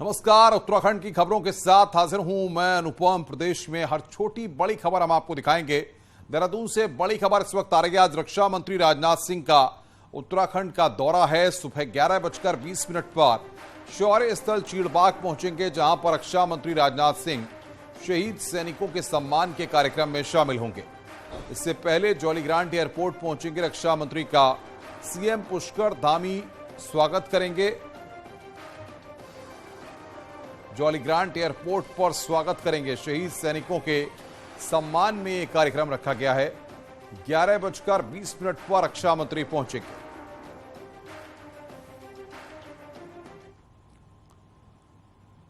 नमस्कार, उत्तराखंड की खबरों के साथ हाजिर हूं मैं अनुपम। प्रदेश में हर छोटी बड़ी खबर हम आपको दिखाएंगे। देहरादून से बड़ी खबर इस वक्त आ रही है। आज रक्षा मंत्री राजनाथ सिंह का उत्तराखंड का दौरा है। सुबह 11:20 पर शौर्य स्थल चीड़बाग पहुंचेंगे, जहां पर रक्षा मंत्री राजनाथ सिंह शहीद सैनिकों के सम्मान के कार्यक्रम में शामिल होंगे। इससे पहले जौलीग्रांट एयरपोर्ट पहुंचेंगे रक्षा मंत्री का सीएम पुष्कर धामी स्वागत करेंगे। जौलीग्रांट एयरपोर्ट पर स्वागत करेंगे। शहीद सैनिकों के सम्मान में यह कार्यक्रम रखा गया है। 11:20 पर रक्षा मंत्री पहुंचेंगे।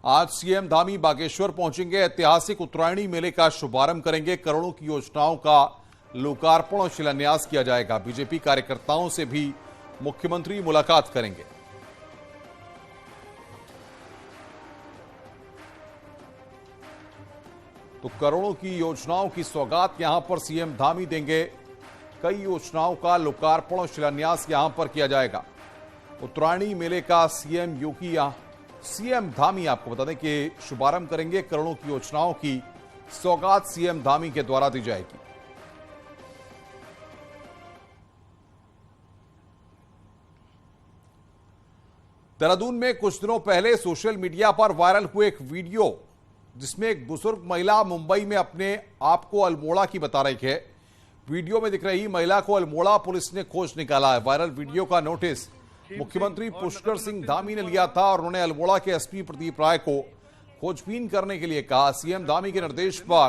आज सीएम धामी बागेश्वर पहुंचेंगे। ऐतिहासिक उत्तरायणी मेले का शुभारंभ करेंगे। करोड़ों की योजनाओं का लोकार्पण और शिलान्यास किया जाएगा। बीजेपी कार्यकर्ताओं से भी मुख्यमंत्री मुलाकात करेंगे। तो करोड़ों की योजनाओं की सौगात यहां पर सीएम धामी देंगे। कई योजनाओं का लोकार्पण और शिलान्यास यहां पर किया जाएगा। उत्तरायणी मेले का सीएम धामी आपको बता दें कि शुभारंभ करेंगे। करोड़ों की योजनाओं की सौगात सीएम धामी के द्वारा दी जाएगी। देहरादून में कुछ दिनों पहले सोशल मीडिया पर वायरल हुए एक वीडियो, जिसमें एक बुजुर्ग महिला मुंबई में अपने आप को अल्मोड़ा की बता रही है। वीडियो में दिख रही महिला को अल्मोड़ा पुलिस ने खोज निकाला है। वायरल वीडियो का नोटिस मुख्यमंत्री पुष्कर सिंह धामी ने लिया था और उन्होंने अल्मोड़ा के एसपी प्रदीप राय को खोजबीन करने के लिए कहा। सीएम धामी के निर्देश पर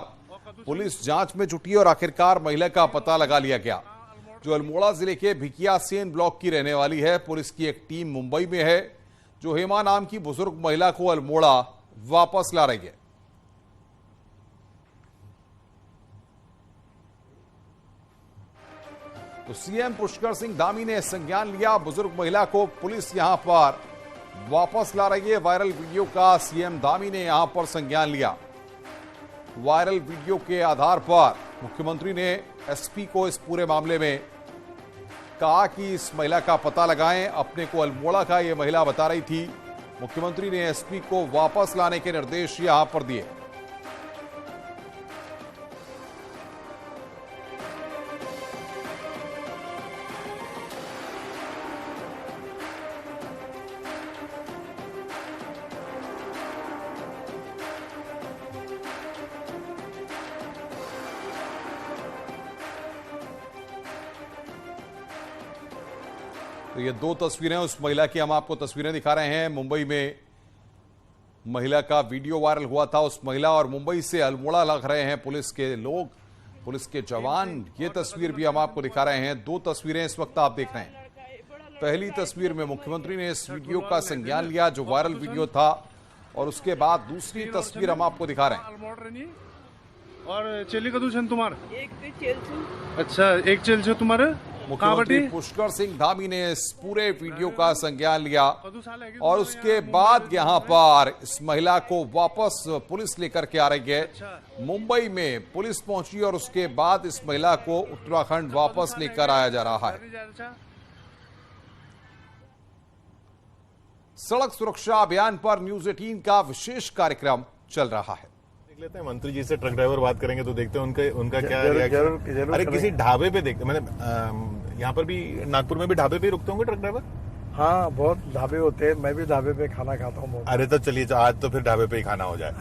पुलिस जांच में जुटी और आखिरकार महिला का पता लगा लिया गया, जो अल्मोड़ा जिले के भिकियासेन ब्लॉक की रहने वाली है। पुलिस की एक टीम मुंबई में है, जो हेमा नाम की बुजुर्ग महिला को अल्मोड़ा वापस ला रही है। तो सीएम पुष्कर सिंह धामी ने संज्ञान लिया। बुजुर्ग महिला को पुलिस यहां पर वापस ला रही है। वायरल वीडियो का सीएम धामी ने यहां पर संज्ञान लिया। वायरल वीडियो के आधार पर मुख्यमंत्री ने एसपी को इस पूरे मामले में कहा कि इस महिला का पता लगाएं। अपने को अल्मोड़ा का यह महिला बता रही थी। मुख्यमंत्री ने एसपी को वापस लाने के निर्देश यहां पर दिए। तो ये दो तस्वीरें उस महिला की हम आपको तस्वीरें दिखा रहे हैं। मुंबई में महिला का वीडियो वायरल हुआ था। उस महिला और मुंबई से अल्मोड़ा लग रहे हैं पुलिस के लोग, पुलिस के जवान। ये तस्वीर भी हम आपको दिखा रहे हैं। दो तस्वीरें इस वक्त आप देख रहे हैं। पहली तस्वीर में मुख्यमंत्री ने इस वीडियो का संज्ञान लिया, जो वायरल वीडियो था, और उसके बाद दूसरी तस्वीर हम आपको दिखा रहे हैं। और चेली कदू छन तुम्हार अच्छा एक चेल छो तुम्हारे। मुख्यमंत्री पुष्कर सिंह धामी ने इस पूरे वीडियो का संज्ञान लिया और उसके बाद यहां पर इस महिला को वापस पुलिस लेकर के आ रही है। मुंबई में पुलिस पहुंची और उसके बाद इस महिला को उत्तराखंड वापस लेकर आया जा रहा है। सड़क सुरक्षा अभियान पर न्यूज 18 का विशेष कार्यक्रम चल रहा है। देख लेते हैं मंत्री जी से ट्रक ड्राइवर बात करेंगे तो देखते हैं उनका क्या रिएक्शन। अरे किसी ढाबे पे देखते, मैंने यहाँ पर भी नागपुर में भी ढाबे पे रुकते होंगे ट्रक ड्राइवर। हाँ, बहुत ढाबे होते हैं। मैं भी ढाबे पे खाना खाता हूँ। अरे तो चलिए आज तो फिर ढाबे पे ही खाना हो जाए।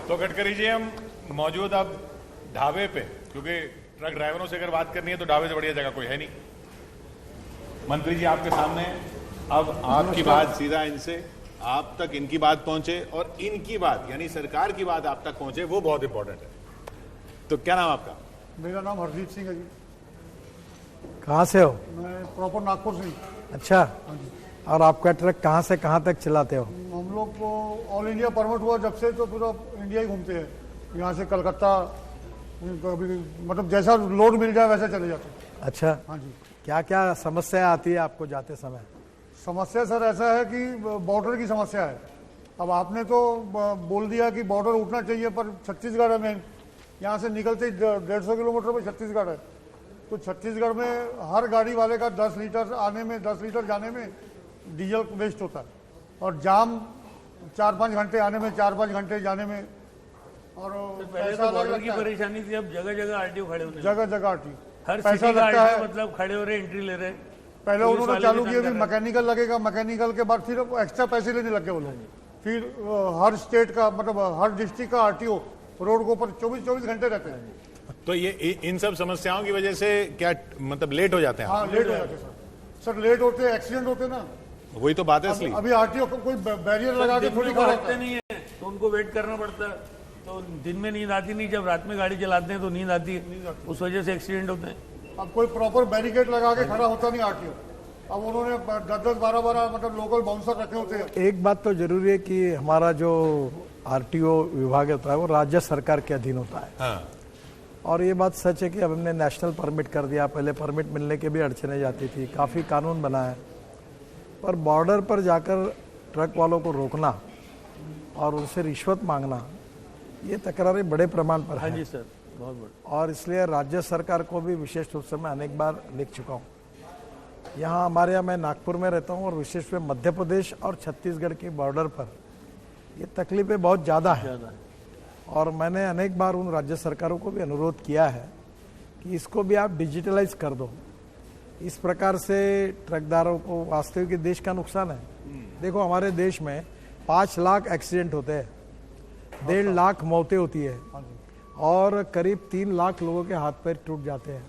तो गडकरी जी, हम मौजूद अब ढाबे पे, क्योंकि ट्रक ड्राइवरों से अगर बात करनी है तो ढाबे से बढ़िया जगह कोई है नहीं। मंत्री जी आपके सामने, अब आपकी बात सीधा इनसे आप तक इनकी बात पहुंचे और इनकी बात यानी सरकार की बात आप तक पहुंचे, वो बहुत इंपॉर्टेंट है। तो क्या नाम आपका? मेरा नाम हरदीप सिंह है जी। कहाँ से हो? मैं प्रॉपर नागपुर से ही। अच्छा, और आपका ट्रक कहाँ से कहाँ तक चलाते हो? हम लोग को ऑल इंडिया परमिट हुआ जब से तो पूरा इंडिया ही घूमते हैं, यहाँ से कलकत्ता, कभी मतलब जैसा लोड मिल जाए वैसे चले जाते हैं। अच्छा, हाँ जी। क्या क्या समस्या आती है आपको जाते समय? समस्या सर ऐसा है कि बॉर्डर की समस्या है। अब आपने तो बोल दिया कि बॉर्डर उठना चाहिए, पर छत्तीसगढ़ है मेन, यहाँ से निकलते ही 150 किलोमीटर पे छत्तीसगढ़ है। तो छत्तीसगढ़ में हर गाड़ी वाले का 10 लीटर आने में 10 लीटर जाने में डीजल वेस्ट होता है, और जाम 4-5 घंटे आने में, 4-5 घंटे जाने में, और पहले तो बॉर्डर की परेशानी थी, अब जगह जगह आरटीओ खड़े होने लगे। जगह जगह आती हर पैसा सिटी का लगता है। मतलब खड़े हो रहे, एंट्री ले रहे। पहले पुलिस उन्होंने वाले चालू भी किया तंग कि कर रहे मैकेनिकल लगेगा, मैकेनिकल के बाद फिर एक्स्ट्रा पैसे लेने लगे वो लोग। फिर हर स्टेट का मतलब हर डिस्ट्रिक्ट का आरटीओ रोड के ऊपर 24-24 घंटे रहते हैं। तो ये इन सब समस्याओं की वजह से क्या मतलब लेट हो जाते हैं? हाँ, लेट हो जाते हैं सर, लेट होते हैं, एक्सीडेंट होते हैं ना। वही तो बात है असली। अभी आरटीओ को कोई बैरियर लगा के थोड़ी खड़ा भागते नहीं है तो उनको वेट करना पड़ता है, तो दिन में नींद आती नहीं, जब रात में गाड़ी चलाते हैं तो नींद आती है, उस वजह से एक्सीडेंट होते हैं। अब कोई प्रॉपर बैरिकेड लगा के खड़ा होता नहीं आरटीओ। अब उन्होंने 10-10, 12-12 मतलब लोकल बाउंसर रखे होते हैं। एक बात तो जरूरी है कि हमारा जो आरटीओ विभाग होता है वो राज्य सरकार के अधीन होता है। हाँ। और ये बात सच है कि अब हमने नेशनल परमिट कर दिया, पहले परमिट मिलने के भी अड़चने जाती थी, काफ़ी कानून बना है, पर बॉर्डर पर जाकर ट्रक वालों को रोकना और उनसे रिश्वत मांगना, ये तकरारें बड़े प्रमाण पर हाँ है। जी सर, बहुत बड़ा। और इसलिए राज्य सरकार को भी विशेष रूप से मैं अनेक बार लिख चुका हूँ। यहाँ हमारे यहाँ मैं नागपुर में रहता हूँ और विशेष में मध्य प्रदेश और छत्तीसगढ़ की बॉर्डर पर ये तकलीफें बहुत ज़्यादा है। और मैंने अनेक बार उन राज्य सरकारों को भी अनुरोध किया है कि इसको भी आप डिजिटलाइज कर दो। इस प्रकार से ट्रकदारों को वास्तविक देश का नुकसान है। देखो, हमारे देश में 5 लाख एक्सीडेंट होते हैं, 1.5 लाख मौतें होती है, और करीब 3 लाख लोगों के हाथ पैर टूट जाते हैं।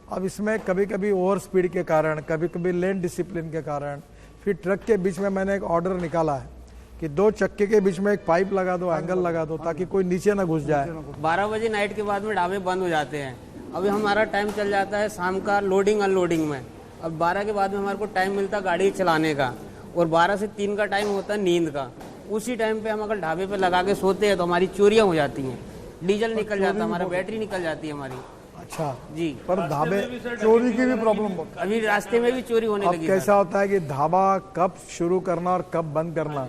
अब इसमें कभी कभी ओवर स्पीड के कारण, कभी कभी लेन डिसिप्लिन के कारण, फिर ट्रक के बीच में मैंने एक ऑर्डर निकाला है कि 2 चक्के के बीच में एक पाइप लगा दो, एंगल लगा दो, ताकि कोई नीचे ना घुस जाए। 12 बजे नाइट के बाद में ढाबे बंद हो जाते हैं। अभी हमारा टाइम चल जाता है शाम का लोडिंग अनलोडिंग में। अब 12 के बाद में हमारे को टाइम मिलता है गाड़ी चलाने का, और 12 से 3 का टाइम होता है नींद का। उसी टाइम पे हम अगर ढाबे पे लगा के सोते हैं तो हमारी चोरियां हो जाती हैं, डीजल निकल जाता है, हमारा बैटरी निकल जाती है हमारी। अच्छा जी, पर ढाबे चोरी की भी प्रॉब्लम बहुत। अभी रास्ते में भी चोरी होने अब लगी। कैसा होता है कि ढाबा कब शुरू करना और कब बंद करना,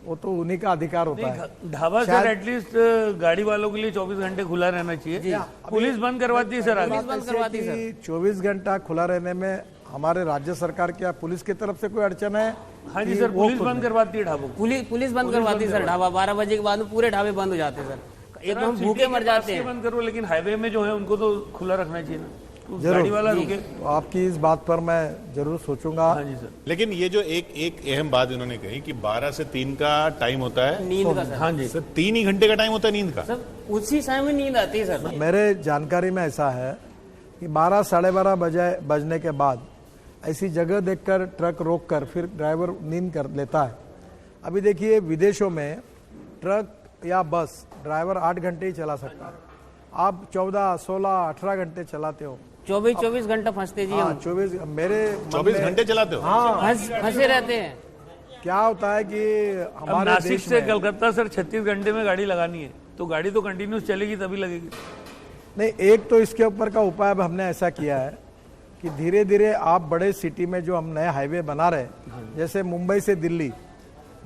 वो तो उन्हीं का अधिकार होता है। ढाबा सर एटलीस्ट गाड़ी वालों के लिए 24 घंटे खुला रहना चाहिए। पुलिस बंद करवाती है सर आगे। पुलिस बंद करवाती है सर। 24 घंटा खुला रहने में हमारे राज्य सरकार क्या पुलिस की तरफ से कोई अड़चन है? हाँ जी सर, पुलिस बंद करवाती है ढाबों को। पुलिस बंद करवाती है सर ढाबा। 12 बजे के बाद में पूरे ढाबे बंद हो जाते हैं सर। एक तो हम भूखे मर जाते हैं। बंद करो, लेकिन हाईवे में जो है उनको तो खुला रखना चाहिए ना, गाड़ी वाला रुके। तो आपकी इस बात पर मैं जरूर सोचूंगा। हाँ जी सर। लेकिन ये जो एक अहम बात इन्होंने कही कि 12 से 3 का टाइम होता है नींद का सर। हाँ जी सर, 3 ही घंटे का टाइम होता है नींद का। सर उसी समय में नींद आती है सर। मेरे जानकारी में ऐसा है कि 12 साढ़े 12 बजने के बाद ऐसी जगह देखकर ट्रक रोककर फिर ड्राइवर नींद कर लेता है। अभी देखिए, विदेशों में ट्रक या बस ड्राइवर 8 घंटे ही चला सकता है, आप 14, 16, 18 घंटे चलाते हो। 24 घंटा फंसते जी हाँ, हम। 24 मेरे 24 घंटे चलाते हो? हाँ, फंसे रहते हैं। क्या होता है कि अब हमारे नासिक देश से में कलकत्ता सर 36 घंटे में गाड़ी लगानी है, तो गाड़ी तो कंटिन्यूस चलेगी तभी लगेगी। नहीं, एक तो इसके ऊपर का उपाय अब हमने ऐसा किया है कि धीरे धीरे आप बड़े सिटी में जो हम नए हाईवे बना रहे, जैसे मुंबई से दिल्ली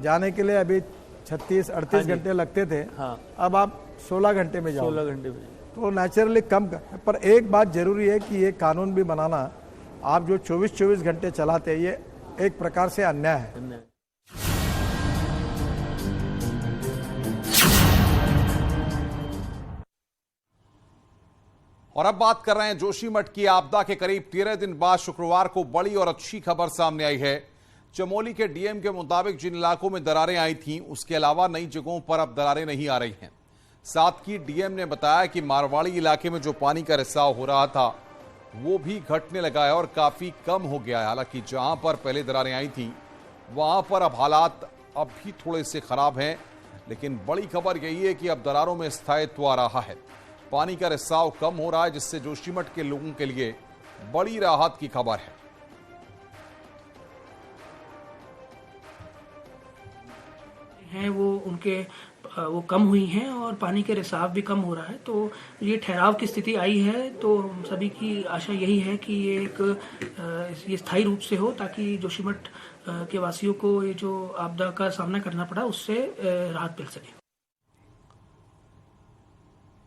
जाने के लिए अभी 36-38 घंटे लगते थे, हाँ। अब आप 16 घंटे में जाओ, 16 घंटे में। तो नेचुरली कम कर। पर एक बात जरूरी है कि ये कानून भी बनाना, आप जो 24-24 घंटे चलाते हैं, ये एक प्रकार से अन्याय है। और अब बात कर रहे हैं जोशीमठ की। आपदा के करीब 13 दिन बाद शुक्रवार को बड़ी और अच्छी खबर सामने आई है। चमोली के डीएम के मुताबिक जिन इलाकों में दरारें आई थीं, उसके अलावा नई जगहों पर अब दरारें नहीं आ रही हैं। साथ ही डीएम ने बताया कि मारवाड़ी इलाके में जो पानी का रिसाव हो रहा था वो भी घटने लगा है और काफी कम हो गया है। हालांकि जहां पर पहले दरारें आई थी वहां पर अब हालात अब भी थोड़े से खराब हैं, लेकिन बड़ी खबर यही है कि अब दरारों में स्थायित्व आ रहा है, पानी का रिसाव कम हो रहा है, जिससे जोशीमठ के लोगों के लिए बड़ी राहत की खबर है। वो उनके वो कम हुई हैं और पानी के रिसाव भी कम हो रहा है, तो ये ठहराव की स्थिति आई है। तो हम सभी की आशा यही है कि ये स्थायी रूप से हो, ताकि जोशीमठ के वासियों को ये जो आपदा का सामना करना पड़ा उससे राहत मिल सके।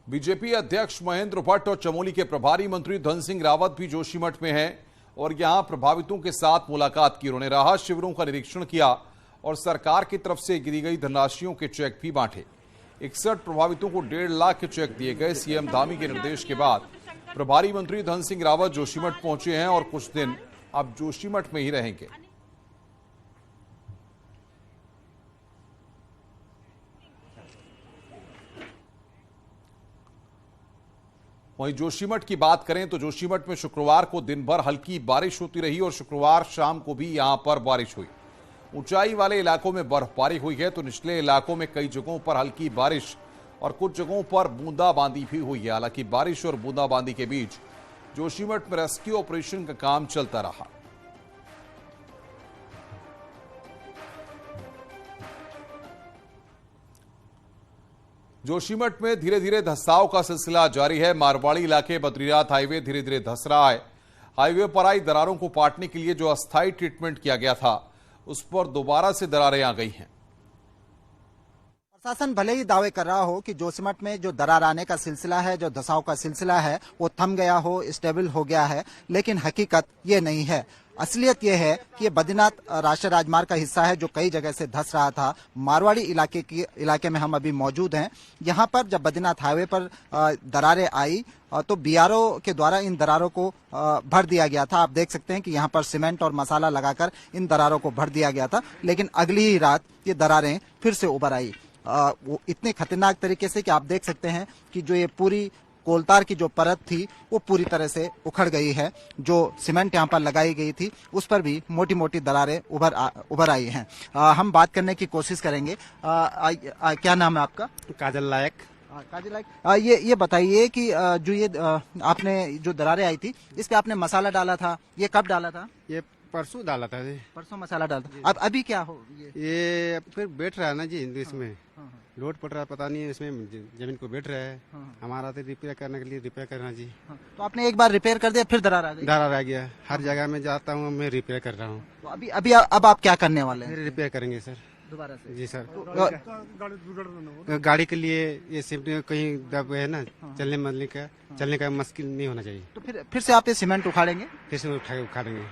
बीजेपी अध्यक्ष महेंद्र भट्ट और चमोली के प्रभारी मंत्री धन सिंह रावत भी जोशीमठ में हैं और यहां प्रभावितों के साथ मुलाकात की। उन्होंने राहत शिविरों का निरीक्षण किया और सरकार की तरफ से गिरी गई धनराशियों के चेक भी बांटे। 61 प्रभावितों को 1.5 लाख के चेक दिए गए। सीएम धामी के निर्देश के बाद प्रभारी मंत्री धन सिंह रावत जोशीमठ पहुंचे हैं और कुछ दिन अब जोशीमठ में ही रहेंगे। वहीं जोशीमठ की बात करें तो जोशीमठ में शुक्रवार को दिन भर हल्की बारिश होती रही और शुक्रवार शाम को भी यहां पर बारिश हुई। ऊंचाई वाले इलाकों में बर्फबारी हुई है तो निचले इलाकों में कई जगहों पर हल्की बारिश और कुछ जगहों पर बूंदाबांदी भी हुई है। हालांकि बारिश और बूंदाबांदी के बीच जोशीमठ में रेस्क्यू ऑपरेशन का काम चलता रहा। जोशीमठ में धीरे धीरे धंसाव का सिलसिला जारी है। मारवाड़ी इलाके बद्रीनाथ हाईवे धीरे धीरे धंस रहा है। हाईवे पर आई दरारों को पाटने के लिए जो अस्थायी ट्रीटमेंट किया गया था उस पर दोबारा से दरारें आ गई हैं। प्रशासन भले ही दावे कर रहा हो कि जोशीमठ में जो दरार आने का सिलसिला है, जो धंसाव का सिलसिला है, वो थम गया हो, स्टेबल हो गया है, लेकिन हकीकत ये नहीं है। असलियत यह है कि ये बद्रीनाथ राष्ट्रीय राजमार्ग का हिस्सा है जो कई जगह से धंस रहा था। मारवाड़ी इलाके में हम अभी मौजूद हैं। यहाँ पर जब बद्रीनाथ हाईवे पर दरारें आई तो बीआरओ के द्वारा इन दरारों को भर दिया गया था। आप देख सकते हैं कि यहाँ पर सीमेंट और मसाला लगाकर इन दरारों को भर दिया गया था, लेकिन अगली ही रात ये दरारें फिर से उभर आई। वो इतने खतरनाक तरीके से कि आप देख सकते हैं कि जो ये पूरी कोलतार की जो परत थी वो पूरी तरह से उखड़ गई है। जो सीमेंट यहाँ पर लगाई गई थी उस पर भी मोटी मोटी दरारें उभर आई हैं। हम बात करने की कोशिश करेंगे। क्या नाम है आपका? काजल लायक। काजल लायक, ये बताइए कि जो ये आपने जो दरारें आई थी इस पे आपने मसाला डाला था, ये कब डाला था? ये परसों डाला था जी। परसों मसाला डाला था। अब अभी क्या हो? ये फिर बैठ रहा है ना जी इसमें लोड पड़ रहा है, पता नहीं है, इसमें जमीन को बैठ रहा है। हमारा तो रिपेयर करने के लिए रिपेयर करना जी। तो आपने एक बार रिपेयर कर दिया फिर दरार आ गई? दरार आ गया। हर जगह में जाता हूँ मैं रिपेयर कर रहा हूँ। तो अब आप क्या करने वाले हैं? रिपेयर करेंगे सर दोबारा से। जी सर। गाड़ी के लिए ये सिर्फ कहीं दब है ना, चलने का मुश्किल नहीं होना चाहिए। तो फिर से आप ये सीमेंट उखाड़ेंगे? फिर से उखाड़ेंगे।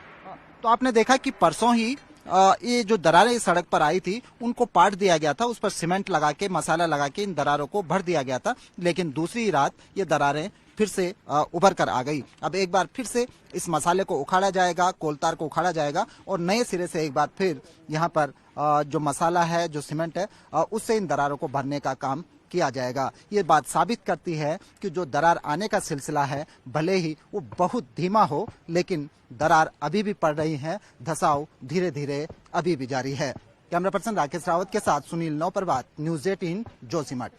तो आपने देखा कि परसों ही ये जो दरारें इस सड़क पर आई थी उनको पाट दिया गया था, उस पर सीमेंट लगा के मसाला लगा के इन दरारों को भर दिया गया था, लेकिन दूसरी रात ये दरारें फिर से उभर कर आ गई। अब एक बार फिर से इस मसाले को उखाड़ा जाएगा, कोलतार को उखाड़ा जाएगा और नए सिरे से एक बार फिर यहाँ पर जो मसाला है, जो सीमेंट है, उससे इन दरारों को भरने का काम किया जाएगा। ये बात साबित करती है कि जो दरार आने का सिलसिला है भले ही वो बहुत धीमा हो, लेकिन दरार अभी भी पड़ रही है, धंसाव धीरे धीरे अभी भी जारी है। कैमरा पर्सन राकेश रावत के साथ सुनील नौप्रभात, न्यूज़ 18 जोशीमठ।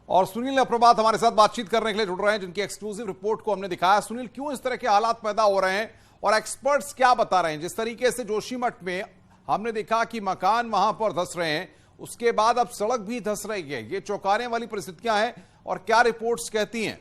और सुनील नौप्रभात हमारे साथ बातचीत करने के लिए जुड़ रहे हैं, जिनकी एक्सक्लूसिव रिपोर्ट को हमने दिखाया। सुनील, क्यों इस तरह के हालात पैदा हो रहे हैं और एक्सपर्ट्स क्या बता रहे हैं? जिस तरीके से जोशीमठ में हमने देखा कि मकान वहां पर धंस रहे हैं, उसके बाद अब सड़क भी धंस रही है, ये चौंकाने वाली परिस्थितियां हैं और क्या रिपोर्ट्स कहती हैं?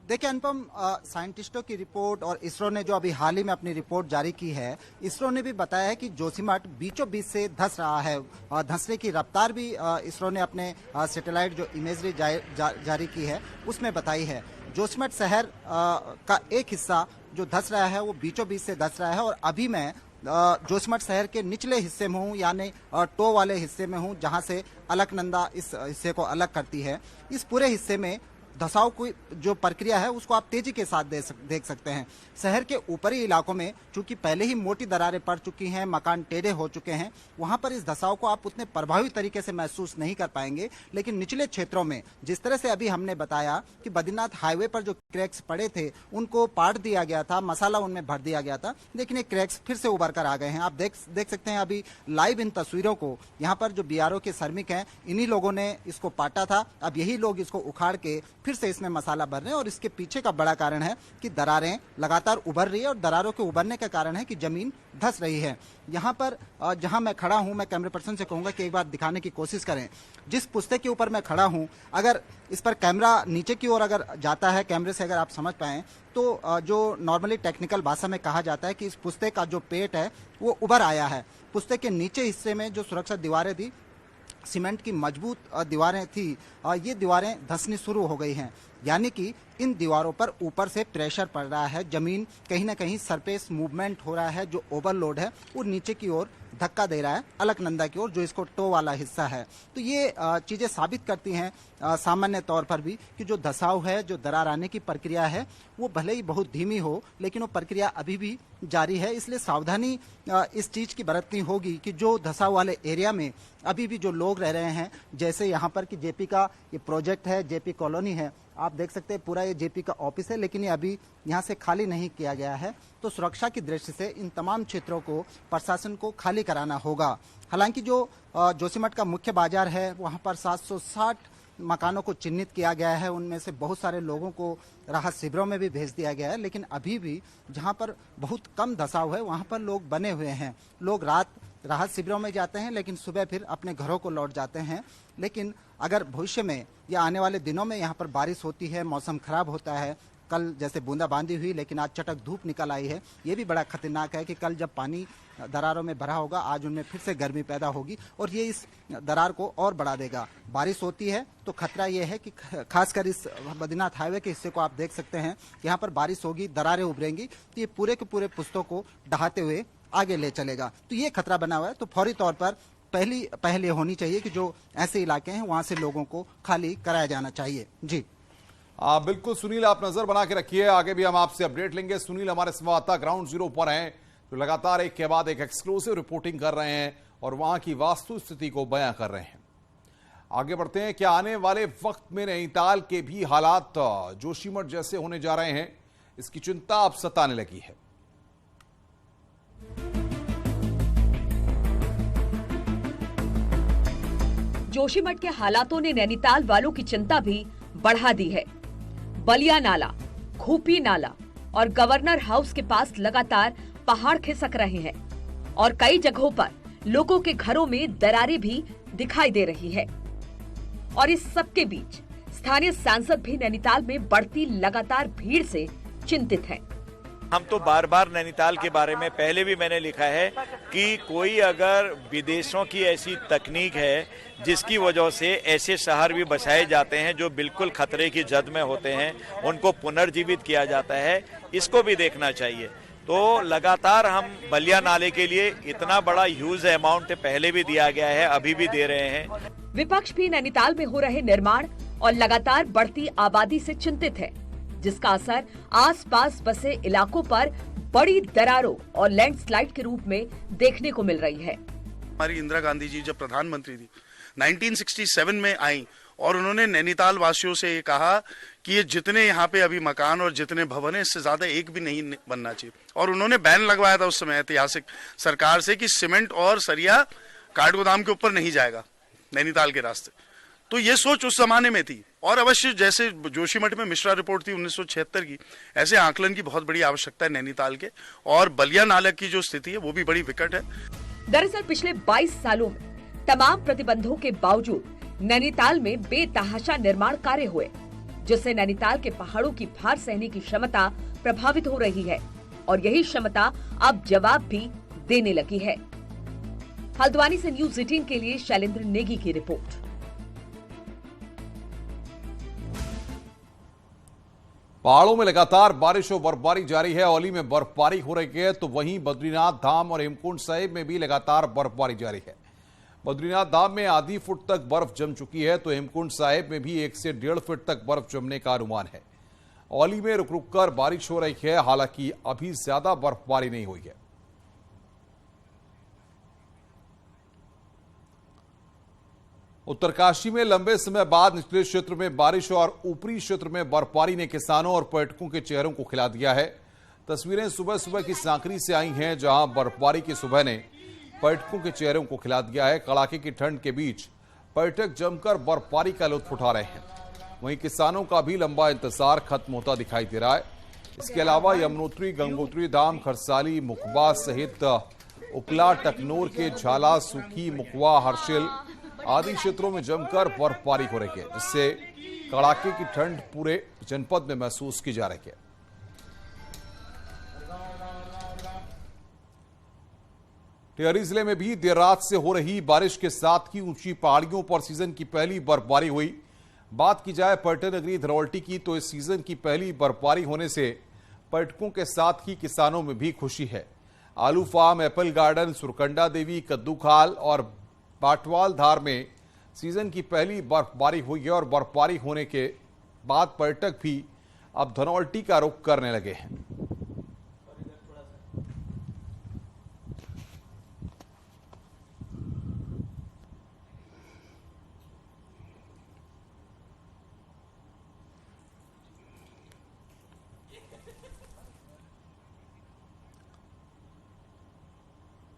देखिए अनुपम, साइंटिस्टों की रिपोर्ट और इसरो ने जो अभी हाल ही में अपनी रिपोर्ट जारी की है, इसरो ने भी बताया है कि जोशीमठ बीचों बीच से धंस रहा है। धंसने की रफ्तार भी इसरो ने अपने सैटेलाइट जो इमेजरी जारी की है उसमें बताई है। जोशीमठ शहर का एक हिस्सा जो धंस रहा है वो बीचों बीच से धंस रहा है और अभी मैं जोशीमठ शहर के निचले हिस्से में हूँ, यानी टो वाले हिस्से में हूँ, जहाँ से अलकनंदा इस हिस्से को अलग करती है। इस पूरे हिस्से में धसाव की जो प्रक्रिया है उसको आप तेजी के साथ देख सकते हैं। शहर के ऊपरी इलाकों में चूंकि पहले ही मोटी दरारें पड़ चुकी हैं, मकान टेढ़े हो चुके हैं, वहां पर इस धसाव को आप उतने प्रभावी तरीके से महसूस नहीं कर पाएंगे। लेकिन निचले क्षेत्रों में जिस तरह से अभी हमने बताया कि बद्रीनाथ हाईवे पर जो क्रैक्स पड़े थे उनको पाट दिया गया था, मसाला उनमें भर दिया गया था, लेकिन ये क्रैक्स फिर से उभर कर आ गए हैं। आप देख सकते हैं अभी लाइव इन तस्वीरों को। यहाँ पर जो बीआरओ के श्रमिक हैं, इन्हीं लोगों ने इसको पाटा था। अब यही लोग इसको उखाड़ के फिर से इसमें मसाला भर रहे हैं और इसके पीछे का बड़ा कारण है कि दरारें लगातार उभर रही है और दरारों के उभरने का कारण है कि जमीन धंस रही है। यहाँ पर जहाँ मैं खड़ा हूँ, मैं कैमरे पर्सन से कहूंगा कि एक बार दिखाने की कोशिश करें। जिस पुस्ते के ऊपर मैं खड़ा हूँ, अगर इस पर कैमरा नीचे की ओर अगर जाता है, कैमरे से अगर आप समझ पाएं तो जो नॉर्मली टेक्निकल भाषा में कहा जाता है कि इस पुस्ते का जो पेट है वो उभर आया है। पुस्ते के नीचे हिस्से में जो सुरक्षा दीवारें थी, सीमेंट की मजबूत दीवारें थी, ये दीवारें धंसनी शुरू हो गई हैं। यानी कि इन दीवारों पर ऊपर से प्रेशर पड़ रहा है, जमीन कहीं ना कहीं सरफेस मूवमेंट हो रहा है, जो ओवरलोड है वो नीचे की ओर धक्का दे रहा है, अलकनंदा की ओर, जो इसको टो वाला हिस्सा है। तो ये चीजें साबित करती हैं सामान्य तौर पर भी कि जो धसाव है, जो दरार आने की प्रक्रिया है, वो भले ही बहुत धीमी हो लेकिन वो प्रक्रिया अभी भी जारी है। इसलिए सावधानी इस चीज की बरतनी होगी कि जो धसाव वाले एरिया में अभी भी जो लोग रह रहे हैं, जैसे यहाँ पर कि जेपी का ये प्रोजेक्ट है, जेपी कॉलोनी है, आप देख सकते हैं पूरा ये जेपी का ऑफिस है, लेकिन ये अभी यहाँ से खाली नहीं किया गया है। तो सुरक्षा की दृष्टि से इन तमाम क्षेत्रों को प्रशासन को खाली कराना होगा। हालांकि जो जोशीमठ का मुख्य बाजार है, वहाँ पर 760 मकानों को चिन्हित किया गया है, उनमें से बहुत सारे लोगों को राहत शिविरों में भी भेज दिया गया है। लेकिन अभी भी जहाँ पर बहुत कम धसाव है वहाँ पर लोग बने हुए हैं। लोग रात राहत शिविरों में जाते हैं लेकिन सुबह फिर अपने घरों को लौट जाते हैं। लेकिन अगर भविष्य में या आने वाले दिनों में यहाँ पर बारिश होती है, मौसम खराब होता है, कल जैसे बूंदाबांदी हुई लेकिन आज चटक धूप निकल आई है, ये भी बड़ा खतरनाक है कि कल जब पानी दरारों में भरा होगा, आज उनमें फिर से गर्मी पैदा होगी और ये इस दरार को और बढ़ा देगा। बारिश होती है तो खतरा ये है कि खासकर इस बद्रीनाथ हाईवे के हिस्से को आप देख सकते हैं, यहाँ पर बारिश होगी, दरारें उभरेंगी तो ये पूरे के पूरे पुस्तों को डहाते हुए आगे ले चलेगा। तो ये खतरा बना हुआ है। तो फौरी तौर पर पहले होनी चाहिए कि जो ऐसे इलाके हैं वहां से लोगों को खाली कराया जाना चाहिए। जी बिल्कुल सुनील, आप नजर बना के रखिए, आगे भी हम आपसे अपडेट लेंगे। सुनील हमारे संवाददाता ग्राउंड जीरो पर हैं, जो लगातार एक के बाद एक एक्सक्लूसिव रिपोर्टिंग कर रहे हैं और वहां की वास्तु स्थिति को बयां कर रहे हैं। आगे बढ़ते हैं। क्या आने वाले वक्त में नैनीताल के भी हालात जोशीमठ जैसे होने जा रहे हैं, इसकी चिंता अब सताने लगी है। जोशीमठ के हालातों ने नैनीताल वालों की चिंता भी बढ़ा दी है। बलिया नाला, खूपी नाला और गवर्नर हाउस के पास लगातार पहाड़ खिसक रहे हैं और कई जगहों पर लोगों के घरों में दरारें भी दिखाई दे रही है। और इस सबके बीच स्थानीय सांसद भी नैनीताल में बढ़ती लगातार भीड़ से चिंतित हैं। हम तो बार बार नैनीताल के बारे में पहले भी मैंने लिखा है कि कोई अगर विदेशों की ऐसी तकनीक है जिसकी वजह से ऐसे शहर भी बसाए जाते हैं जो बिल्कुल खतरे की जद में होते हैं, उनको पुनर्जीवित किया जाता है, इसको भी देखना चाहिए। तो लगातार हम बलिया नाले के लिए इतना बड़ा ह्यूज अमाउंट पहले भी दिया गया है, अभी भी दे रहे हैं। विपक्ष भी नैनीताल में हो रहे निर्माण और लगातार बढ़ती आबादी से चिंतित है, जिसका असर आसपास बसे इलाकों पर बड़ी दरारों और लैंडस्लाइड के रूप में देखने को मिल रही है। हमारी इंदिरा गांधी जी जब प्रधानमंत्री थी 1967 में आई और उन्होंने नैनीताल वासियों से ये कहा कि ये जितने यहाँ पे अभी मकान और जितने भवन है, इससे ज्यादा एक भी नहीं बनना चाहिए। और उन्होंने बैन लगवाया था उस समय ऐतिहासिक सरकार से कि सीमेंट और सरिया काठगोदाम के ऊपर नहीं जाएगा नैनीताल के रास्ते। तो ये सोच उस जमाने में थी और अवश्य जैसे जोशीमठ में मिश्रा रिपोर्ट थी 1976 की, ऐसे आकलन की बहुत बड़ी आवश्यकता है नैनीताल के। और बलिया नाला की जो स्थिति है वो भी बड़ी विकट है। दरअसल पिछले 22 सालों में तमाम प्रतिबंधों के बावजूद नैनीताल में बेतहाशा निर्माण कार्य हुए, जिससे नैनीताल के पहाड़ों की भार सहने की क्षमता प्रभावित हो रही है और यही क्षमता अब जवाब भी देने लगी है। हल्द्वानी से न्यूज 18 के लिए शैलेंद्र नेगी की रिपोर्ट। पहाड़ों में लगातार बारिश और बर्फबारी जारी है। औली में बर्फबारी हो रही है तो वहीं बद्रीनाथ धाम और हेमकुंड साहिब में भी लगातार बर्फबारी जारी है। बद्रीनाथ धाम में आधी फुट तक बर्फ जम चुकी है तो हेमकुंड साहिब में भी 1 से 1.5 फुट तक बर्फ जमने का अनुमान है। औली में रुक रुक कर बारिश हो रही है, हालांकि अभी ज्यादा बर्फबारी नहीं हुई है। उत्तरकाशी में लंबे समय बाद निचले क्षेत्र में बारिश और ऊपरी क्षेत्र में बर्फबारी ने किसानों और पर्यटकों के चेहरों को खिला दिया है। तस्वीरें सुबह सुबह की सांकरी से आई हैं, जहां बर्फबारी की सुबह ने पर्यटकों के चेहरों को खिला दिया है। कड़ाके की ठंड के बीच पर्यटक जमकर बर्फबारी का लुत्फ उठा रहे हैं। वहीं किसानों का भी लंबा इंतजार खत्म होता दिखाई दे रहा है। इसके अलावा यमुनोत्री, गंगोत्री धाम, खरसाली, मुकबा सहित उकला, टकनूर के झाला, सुखी, मुकवा, हर्षिल आदि क्षेत्रों में जमकर बर्फबारी हो रही है, जिससे कड़ाके की ठंड पूरे जनपद में महसूस की जा रही है। टिहरी जिले में भी देर रात से हो रही बारिश के साथ ही ऊंची पहाड़ियों पर सीजन की पहली बर्फबारी हुई। बात की जाए पर्यटन नगरी धरौल्टी की, तो इस सीजन की पहली बर्फबारी होने से पर्यटकों के साथ ही किसानों में भी खुशी है। आलू farm, Apple garden, Surkanda Devi, कद्दू खाल और बाटवाल धार में सीजन की पहली बर्फबारी हुई है और बर्फबारी होने के बाद पर्यटक भी अब धनौल्टी का रुख करने लगे हैं।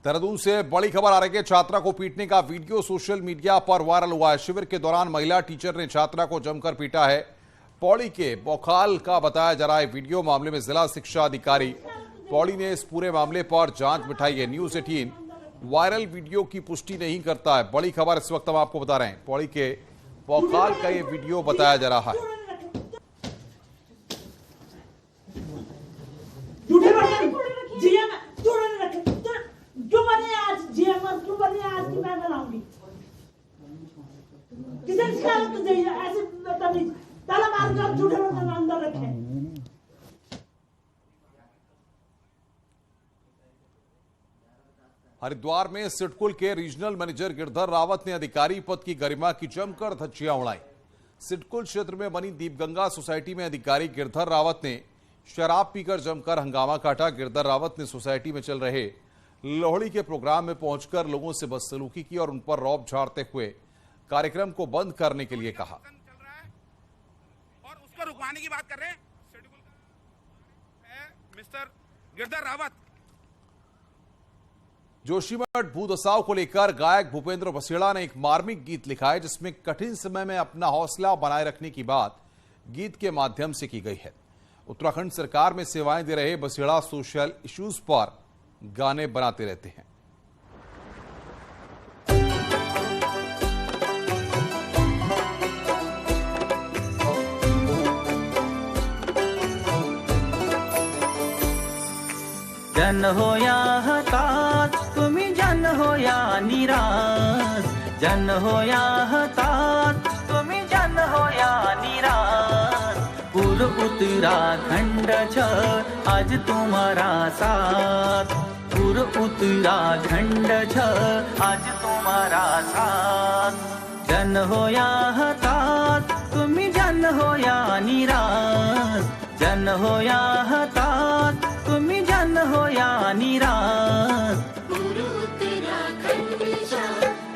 देहरादून से बड़ी खबर आ रही है। छात्रा को पीटने का वीडियो सोशल मीडिया पर वायरल हुआ है। शिविर के दौरान महिला टीचर ने छात्रा को जमकर पीटा है। पौड़ी के बौखाल का बताया जा रहा है वीडियो। मामले में जिला शिक्षा अधिकारी पौड़ी ने इस पूरे मामले पर जांच बिठाई है। न्यूज 18 वायरल वीडियो की पुष्टि नहीं करता है। बड़ी खबर इस वक्त हम आपको बता रहे हैं। पौड़ी के बौखाल का ये वीडियो बताया जा रहा है। हरिद्वार में सिडकुल के रीजनल मैनेजर गिरधर रावत ने अधिकारी पद की गरिमा की जमकर धज्जियां उड़ाई। सिडकुल क्षेत्र में बनी दीपगंगा सोसाइटी में अधिकारी गिरधर रावत ने शराब पीकर जमकर हंगामा काटा। गिरधर रावत ने सोसाइटी में चल रहे लोहड़ी के प्रोग्राम में पहुंचकर लोगों से बदसलूकी की और उन पर रौब झाड़ते हुए कार्यक्रम को बंद करने के लिए कहा। और उसको रुकवाने की बात कर रहे हैं मिस्टर गिरधर रावत। जोशीमठ भूदसाव को लेकर गायक भूपेंद्र बसेड़ा ने एक मार्मिक गीत लिखा है, जिसमें कठिन समय में अपना हौसला बनाए रखने की बात गीत के माध्यम से की गई है। उत्तराखंड सरकार में सेवाएं दे रहे बसेड़ा सोशल इश्यूज पर गाने बनाते रहते हैं। जन हो या हताश, तुम्ही जन हो या निराश, जन हो या हताश, तुम्ही जन हो या निराश। पूर्व उत्तराखंड छ आज तुम्हारा साथ, पूर्व उत्तराखंड छ आज तुम्हारा साथ। जन हो या हताश, तुम्ही जन हो या निराश, जन हो या हताश, तुम्ही जन हो या निराश। पूर्व उत्तराखंड छ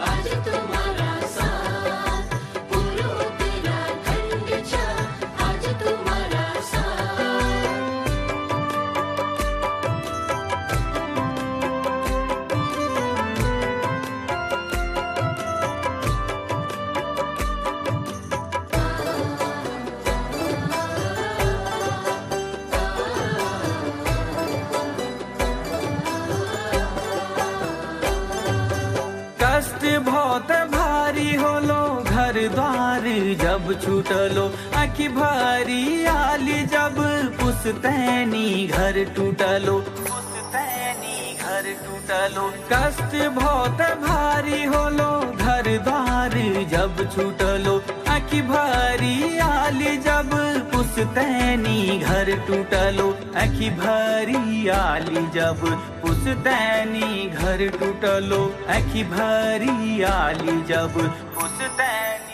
आज तुम्हारा साथ, पूर्व उत्तराखंड छ आज तुम्हारा साथ। कष्ट बहुत भारी होलो, घर द्वार जब छूटलो, आखी भारी आली जब पुस्तैनी घर टूटलो, पुस्तैनी घर टूटलो। कष्ट बहुत भारी होलो, घर द्वार जब छूटलो, अखी भरी आली जब पुस्तैनी घर टूटलो अखी भरी आली जब पुस्तैनी घर टूटलो अखी भरी आली जब पुस्तैनी